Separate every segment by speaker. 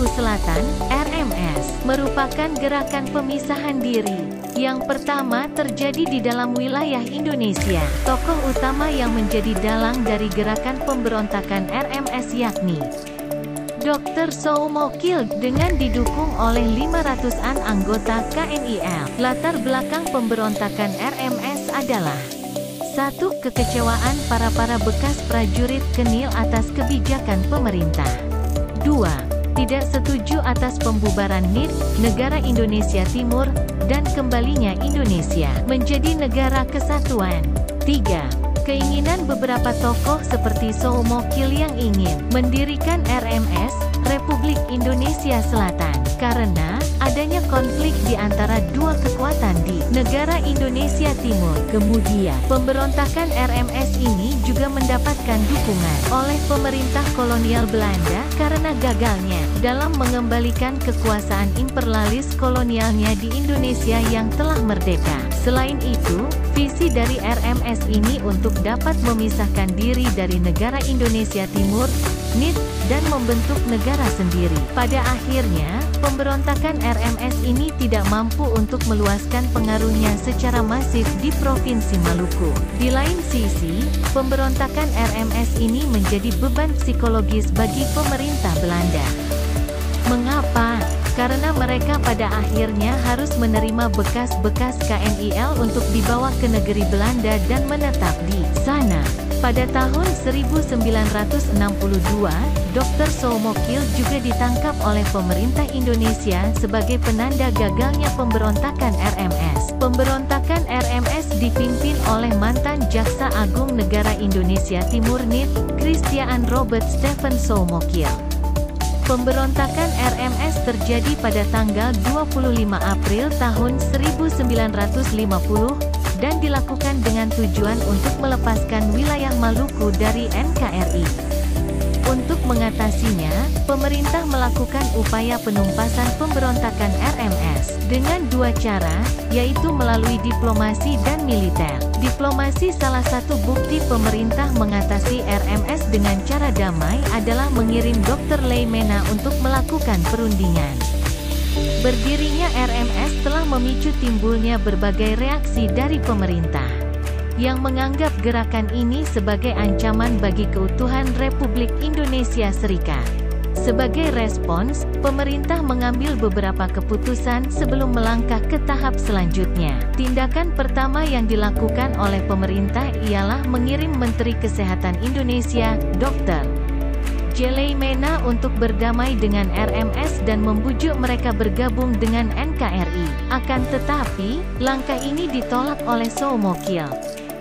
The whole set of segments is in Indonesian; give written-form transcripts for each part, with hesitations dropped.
Speaker 1: Maluku Selatan, RMS, merupakan gerakan pemisahan diri. Yang pertama terjadi di dalam wilayah Indonesia. Tokoh utama yang menjadi dalang dari gerakan pemberontakan RMS yakni Dr. Soemokil dengan didukung oleh 500-an anggota KNIL. Latar belakang pemberontakan RMS adalah 1. Kekecewaan para bekas prajurit KNIL atas kebijakan pemerintah. 2. Tidak setuju atas pembubaran NIT, Negara Indonesia Timur, dan kembalinya Indonesia menjadi negara kesatuan. 3. Keinginan beberapa tokoh seperti Soemokil yang ingin mendirikan RMS, Republik Indonesia Selatan, karena adanya konflik di antara dua kekuatan di negara Indonesia Timur. Kemudian, pemberontakan RMS ini juga mendapatkan dukungan oleh pemerintah kolonial Belanda karena gagalnya dalam mengembalikan kekuasaan imperialis kolonialnya di Indonesia yang telah merdeka. Selain itu, visi dari RMS ini untuk dapat memisahkan diri dari negara Indonesia Timur, NIT, dan membentuk negara sendiri. Pada akhirnya, pemberontakan RMS ini tidak mampu untuk meluaskan pengaruhnya secara masif di Provinsi Maluku. Di lain sisi, pemberontakan RMS ini menjadi beban psikologis bagi pemerintah Belanda. Mengapa? Karena mereka pada akhirnya harus menerima bekas-bekas KNIL untuk dibawa ke negeri Belanda dan menetap di sana. Pada tahun 1962, Dr. Soemokil juga ditangkap oleh pemerintah Indonesia sebagai penanda gagalnya pemberontakan RMS. Pemberontakan RMS dipimpin oleh mantan Jaksa Agung Negara Indonesia Timur NIT, Christiaan Robert Stephen Soemokil. Pemberontakan RMS terjadi pada tanggal 25 April tahun 1950 dan dilakukan dengan tujuan untuk melepaskan wilayah Maluku dari NKRI. Untuk mengatasinya, pemerintah melakukan upaya penumpasan pemberontakan RMS dengan dua cara, yaitu melalui diplomasi dan militer. Diplomasi salah satu bukti pemerintah mengatasi RMS dengan cara damai adalah mengirim Dr. Leimena untuk melakukan perundingan. Berdirinya RMS telah memicu timbulnya berbagai reaksi dari pemerintah yang menganggap gerakan ini sebagai ancaman bagi keutuhan Republik Indonesia Serikat. Sebagai respons, pemerintah mengambil beberapa keputusan sebelum melangkah ke tahap selanjutnya. Tindakan pertama yang dilakukan oleh pemerintah ialah mengirim Menteri Kesehatan Indonesia, Dr. J. Leimena untuk berdamai dengan RMS dan membujuk mereka bergabung dengan NKRI. Akan tetapi, langkah ini ditolak oleh Soemokil.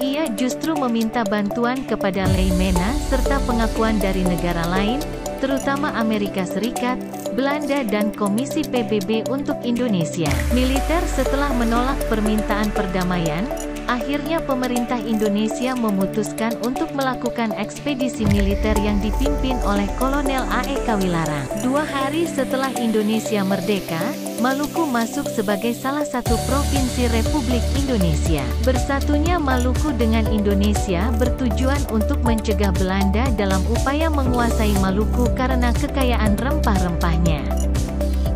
Speaker 1: Ia justru meminta bantuan kepada Leimena serta pengakuan dari negara lain, terutama Amerika Serikat, Belanda dan Komisi PBB untuk Indonesia. Militer setelah menolak permintaan perdamaian, akhirnya pemerintah Indonesia memutuskan untuk melakukan ekspedisi militer yang dipimpin oleh Kolonel A.E. Kawilarang. 2 hari setelah Indonesia merdeka, Maluku masuk sebagai salah satu provinsi Republik Indonesia. Bersatunya Maluku dengan Indonesia bertujuan untuk mencegah Belanda dalam upaya menguasai Maluku karena kekayaan rempah-rempahnya.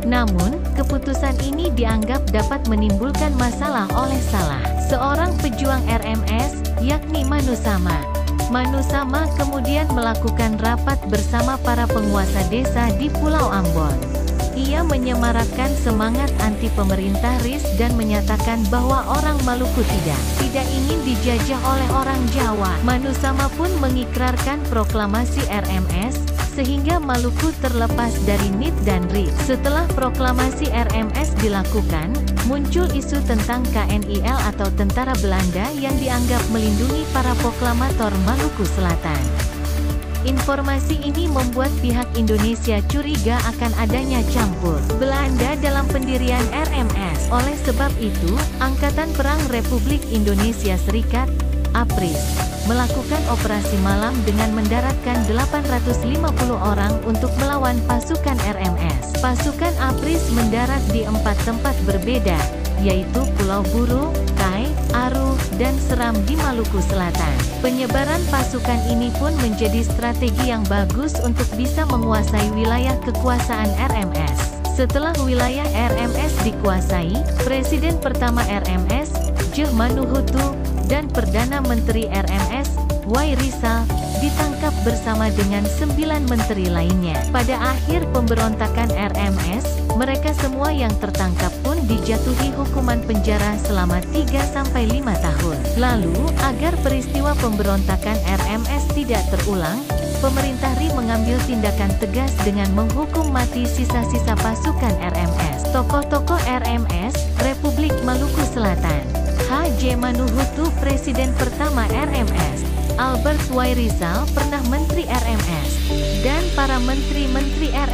Speaker 1: Namun, keputusan ini dianggap dapat menimbulkan masalah oleh salah seorang pejuang RMS, yakni Manusama. Manusama kemudian melakukan rapat bersama para penguasa desa di Pulau Ambon. Ia menyemarakkan semangat anti-pemerintah RIS dan menyatakan bahwa orang Maluku tidak ingin dijajah oleh orang Jawa. Manusama pun mengikrarkan proklamasi RMS, sehingga Maluku terlepas dari NIT dan RIS. Setelah proklamasi RMS dilakukan, muncul isu tentang KNIL atau tentara Belanda yang dianggap melindungi para proklamator Maluku Selatan. Informasi ini membuat pihak Indonesia curiga akan adanya campur Belanda dalam pendirian RMS. Oleh sebab itu, Angkatan Perang Republik Indonesia Serikat, APRIS, melakukan operasi malam dengan mendaratkan 850 orang untuk melawan pasukan RMS. Pasukan APRIS mendarat di 4 tempat berbeda, yaitu Pulau Buru, Kai, Paru, dan Seram di Maluku Selatan. Penyebaran pasukan ini pun menjadi strategi yang bagus untuk bisa menguasai wilayah kekuasaan RMS. Setelah wilayah RMS dikuasai, Presiden pertama RMS, J. Manuhutu, dan Perdana Menteri RMS, Y. Rizal, ditangkap bersama dengan 9 menteri lainnya. Pada akhir pemberontakan RMS, mereka semua yang tertangkap pun dijatuhi hukuman penjara selama 3-5 tahun. Lalu, agar peristiwa pemberontakan RMS tidak terulang, pemerintah RI mengambil tindakan tegas dengan menghukum mati sisa-sisa pasukan RMS. Tokoh-tokoh RMS, Republik Maluku Selatan. H.J. Manuhutu, Presiden pertama RMS. Albert Y. Rizal, pernah Menteri RMS. Dan para menteri-menteri RMS.